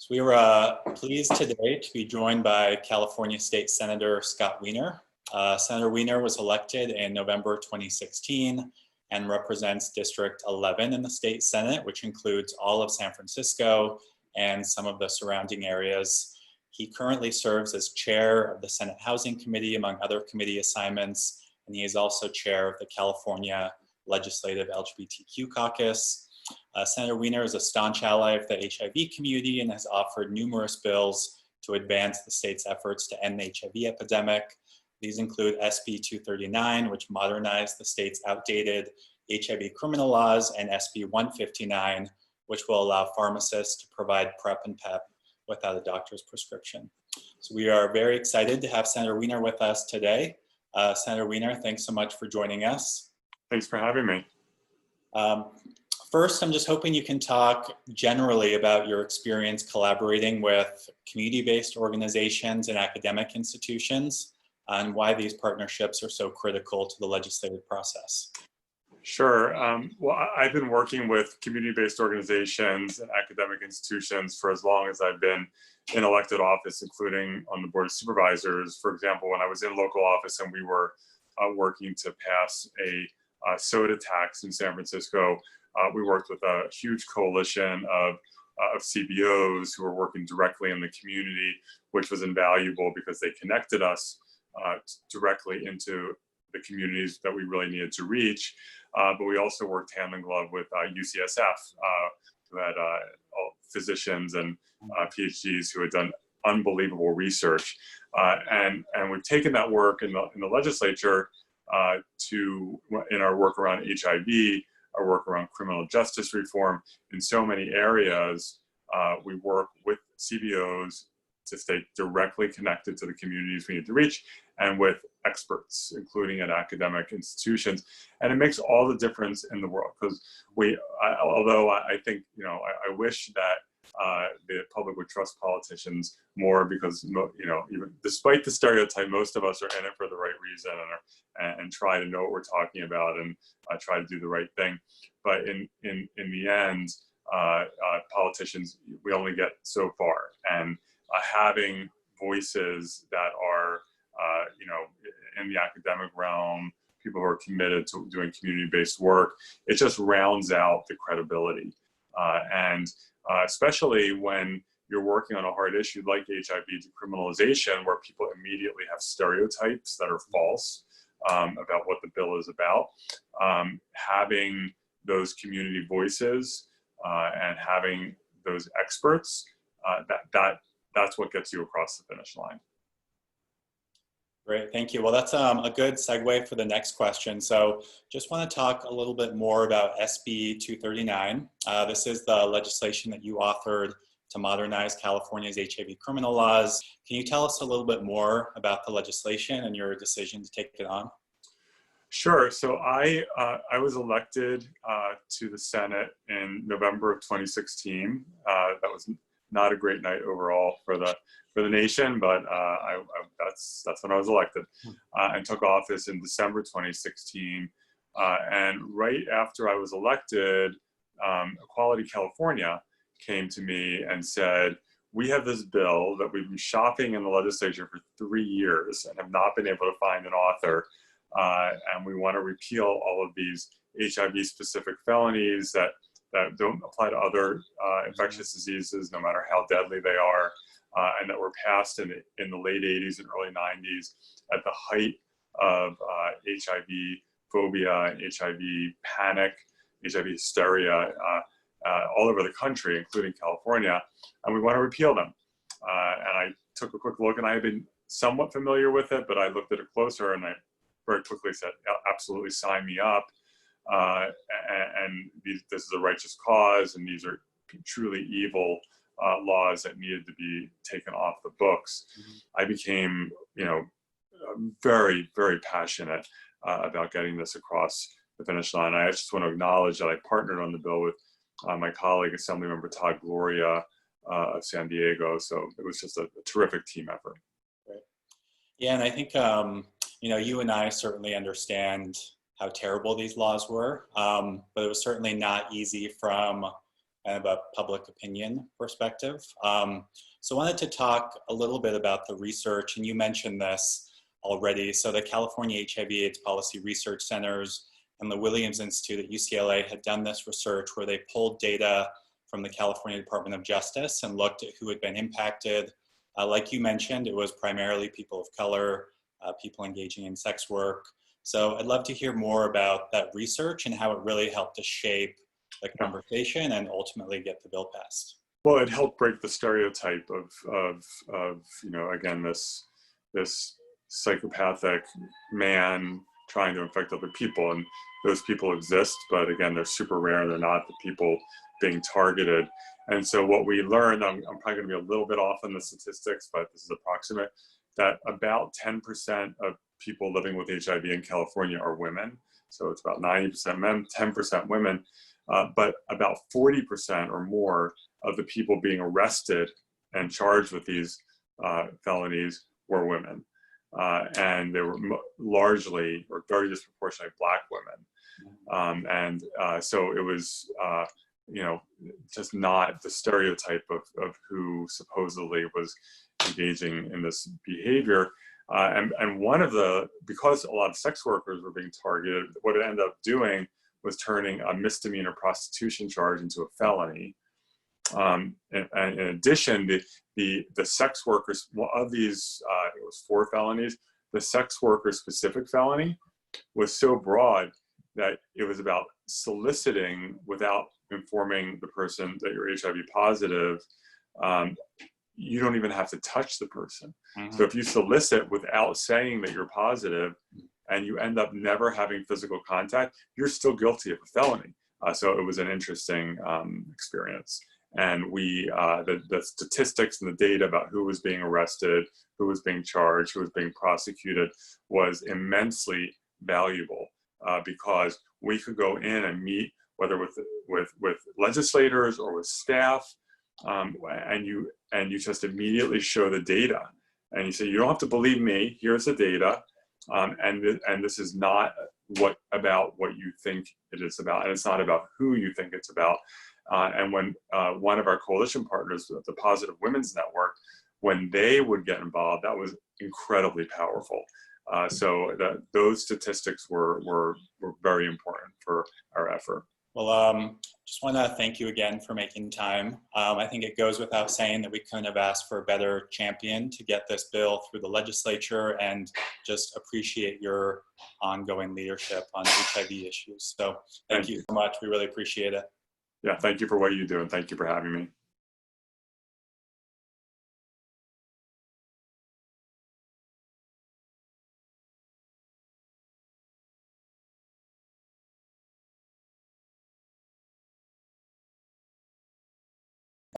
So we were pleased today to be joined by California State Senator Scott Wiener. Senator Wiener was elected in November 2016 and represents District 11 in the state Senate, which includes all of San Francisco and some of the surrounding areas. He currently serves as chair of the Senate Housing Committee, among other committee assignments, and he is also chair of the California Legislative LGBTQ Caucus. Senator Wiener is a staunch ally of the HIV community and has offered numerous bills to advance the state's efforts to end the HIV epidemic. These include SB 239, which modernized the state's outdated HIV criminal laws, and SB 159, which will allow pharmacists to provide PrEP and PEP without a doctor's prescription. So we are very excited to have Senator Wiener with us today. Senator Wiener, thanks so much for joining us. Thanks for having me. First, I'm just hoping you can talk generally about your experience collaborating with community-based organizations and academic institutions and why these partnerships are so critical to the legislative process. Sure. Well, I've been working with community-based organizations and academic institutions for as long as I've been in elected office, including on the Board of Supervisors. For example, when I was in local office and we were working to pass a soda tax in San Francisco, we worked with a huge coalition of CBOs who were working directly in the community, which was invaluable because they connected us directly into the communities that we really needed to reach. But we also worked hand in glove with UCSF, who had physicians and PhDs who had done unbelievable research. And we've taken that work in the legislature in our work around HIV, our work around criminal justice reform. In so many areas, we work with CBOs to stay directly connected to the communities we need to reach, and with experts, including at academic institutions. And it makes all the difference in the world, because although I think, I wish that the public would trust politicians more, because, even despite the stereotype, most of us are in it for the right reason and try to know what we're talking about and try to do the right thing. But in the end, politicians, we only get so far. And having voices that are, in the academic realm, people who are committed to doing community-based work, it just rounds out the credibility. Especially when you're working on a hard issue like HIV decriminalization, where people immediately have stereotypes that are false about what the bill is about. Having those community voices and having those experts, that's what gets you across the finish line. Great, thank you. Well, that's a good segue for the next question. So just want to talk a little bit more about SB 239. This is the legislation that you authored to modernize California's HIV criminal laws. Can you tell us a little bit more about the legislation and your decision to take it on? Sure. So I was elected to the Senate in November of 2016. That was not a great night overall for the nation, but that's when I was elected, and took office in December 2016. And right after I was elected, Equality California came to me and said, "We have this bill that we've been shopping in the legislature for 3 years and have not been able to find an author, and we want to repeal all of these HIV-specific felonies that don't apply to other infectious diseases, no matter how deadly they are, and that were passed in the late 80s and early 90s at the height of HIV phobia and HIV panic, HIV hysteria all over the country, including California, and we want to repeal them." And I took a quick look, and I had been somewhat familiar with it, but I looked at it closer, and I very quickly said, "Absolutely, sign me up." And this is a righteous cause, and these are truly evil laws that needed to be taken off the books. I became, very, very passionate about getting this across the finish line. I just want to acknowledge that I partnered on the bill with my colleague, Assemblymember Todd Gloria of San Diego. So it was just a terrific team effort. Right. Yeah, and I think, you and I certainly understand how terrible these laws were, but it was certainly not easy from kind of a public opinion perspective. So I wanted to talk a little bit about the research, and you mentioned this already. So the California HIV/AIDS Policy Research Centers and the Williams Institute at UCLA had done this research where they pulled data from the California Department of Justice and looked at who had been impacted. Like you mentioned, it was primarily people of color, people engaging in sex work. So I'd love to hear more about that research and how it really helped to shape the conversation and ultimately get the bill passed. Well, it helped break the stereotype of again, this psychopathic man trying to infect other people, and those people exist, but again, they're super rare. They're not the people being targeted. And so what we learned, I'm probably going to be a little bit off on the statistics, but this is approximate, that about 10% of people living with HIV in California are women. So it's about 90% men, 10% women, but about 40% or more of the people being arrested and charged with these felonies were women. And they were largely or very disproportionately Black women. So it was, just not the stereotype of who supposedly was engaging in this behavior. And one of because a lot of sex workers were being targeted, what it ended up doing was turning a misdemeanor prostitution charge into a felony. And in addition, the sex workers, of these, it was 4 felonies, the sex worker specific felony was so broad that it was about soliciting without informing the person that you're HIV positive. You don't even have to touch the person. Mm-hmm. So if you solicit without saying that you're positive and you end up never having physical contact, you're still guilty of a felony. So it was an interesting experience. And the statistics and the data about who was being arrested, who was being charged, who was being prosecuted was immensely valuable because we could go in and meet, whether with legislators or with staff, and you just immediately show the data, and you say, you don't have to believe me. Here's the data, and this is not about what you think it is about, and it's not about who you think it's about. And when one of our coalition partners, the Positive Women's Network, when they would get involved, that was incredibly powerful. So those statistics were very important for our effort. Well, just want to thank you again for making time. I think it goes without saying that we couldn't have asked for a better champion to get this bill through the legislature, and just appreciate your ongoing leadership on HIV issues. So thank you so much. We really appreciate it. Yeah, thank you for what you do, and thank you for having me.